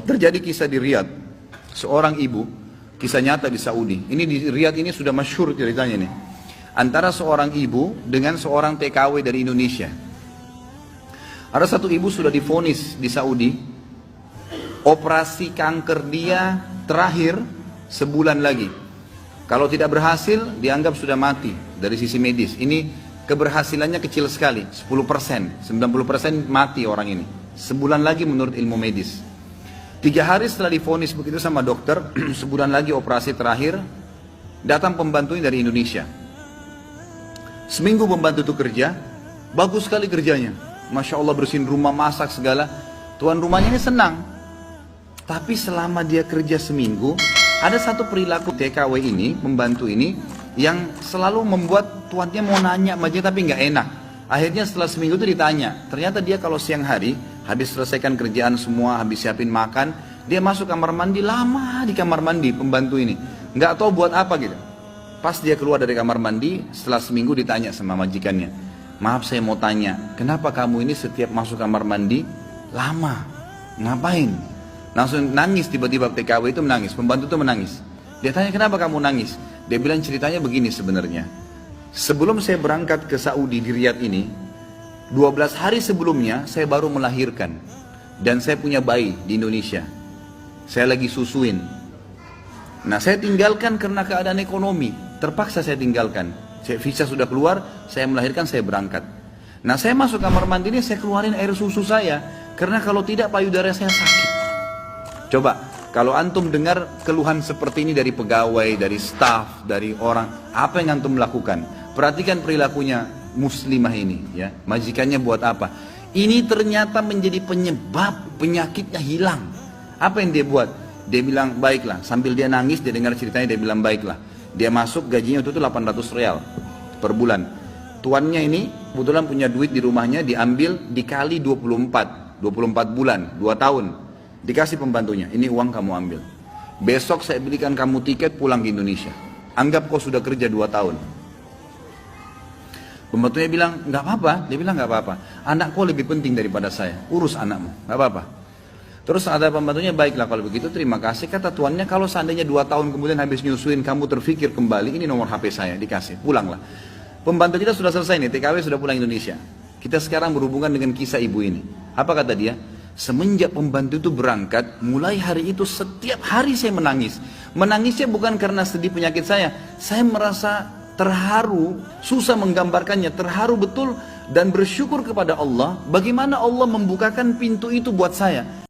Terjadi kisah di Riyadh, seorang ibu, kisah nyata di Saudi. Ini di Riyadh ini sudah masyhur ceritanya nih. Antara seorang ibu dengan seorang TKW dari Indonesia. Ada satu ibu sudah divonis di Saudi, operasi kanker dia terakhir sebulan lagi. Kalau tidak berhasil, dianggap sudah mati dari sisi medis. Ini keberhasilannya kecil sekali, 10%, 90% mati orang ini. Sebulan lagi menurut ilmu medis. 3 hari setelah divonis begitu sama dokter, sebulan lagi operasi terakhir, datang pembantunya dari Indonesia. Seminggu pembantu itu kerja, bagus sekali kerjanya. Masya Allah bersihin rumah, masak segala. Tuan rumahnya ini senang. Tapi selama dia kerja seminggu, ada satu perilaku TKW ini, pembantu ini, yang selalu membuat tuannya mau nanya aja tapi nggak enak. Akhirnya setelah seminggu itu ditanya, ternyata dia kalau siang hari, habis selesaikan kerjaan semua, habis siapin makan, dia masuk kamar mandi, lama di kamar mandi pembantu ini. Nggak tahu buat apa gitu. Pas dia keluar dari kamar mandi, setelah seminggu ditanya sama majikannya, maaf saya mau tanya, kenapa kamu ini setiap masuk kamar mandi, lama, ngapain? Langsung nangis tiba-tiba TKW itu menangis, pembantu itu menangis. Dia tanya kenapa kamu nangis? Dia bilang ceritanya begini sebenarnya. Sebelum saya berangkat ke Saudi di Riyadh ini, 12 hari sebelumnya saya baru melahirkan. Dan saya punya bayi di Indonesia. Saya lagi susuin. Nah saya tinggalkan karena keadaan ekonomi. Terpaksa saya tinggalkan. Visa sudah keluar, saya melahirkan, saya berangkat. Nah saya masuk kamar mandi ini, saya keluarin air susu saya. Karena kalau tidak payudara saya sakit. Coba, kalau antum dengar keluhan seperti ini dari pegawai, dari staf, dari orang, apa yang antum lakukan? Perhatikan perilakunya muslimah ini, ya. Majikannya buat apa? Ini ternyata menjadi penyebab penyakitnya hilang. Apa yang dia buat? Dia bilang baiklah. Sambil dia nangis, dia dengar ceritanya, dia bilang baiklah. Dia masuk gajinya itu 800 real per bulan. Tuannya ini kebetulan punya duit di rumahnya, diambil dikali 24 bulan, 2 tahun. Dikasih pembantunya, ini uang kamu ambil. Besok saya belikan kamu tiket pulang ke Indonesia. Anggap kau sudah kerja 2 tahun. Pembantunya bilang, nggak apa-apa. Dia bilang, nggak apa-apa. Anak kau lebih penting daripada saya. Urus anakmu, nggak apa-apa. Terus ada pembantunya, baiklah kalau begitu terima kasih. Kata tuannya, kalau seandainya 2 tahun kemudian habis nyusuin, kamu terfikir kembali, ini nomor HP saya, dikasih, pulanglah. Pembantu kita sudah selesai nih, TKW sudah pulang Indonesia. Kita sekarang berhubungan dengan kisah ibu ini. Apa kata dia? Semenjak pembantu itu berangkat, mulai hari itu setiap hari saya menangis. Menangisnya bukan karena sedih penyakit saya merasa terharu, susah menggambarkannya, terharu betul dan bersyukur kepada Allah bagaimana Allah membukakan pintu itu buat saya.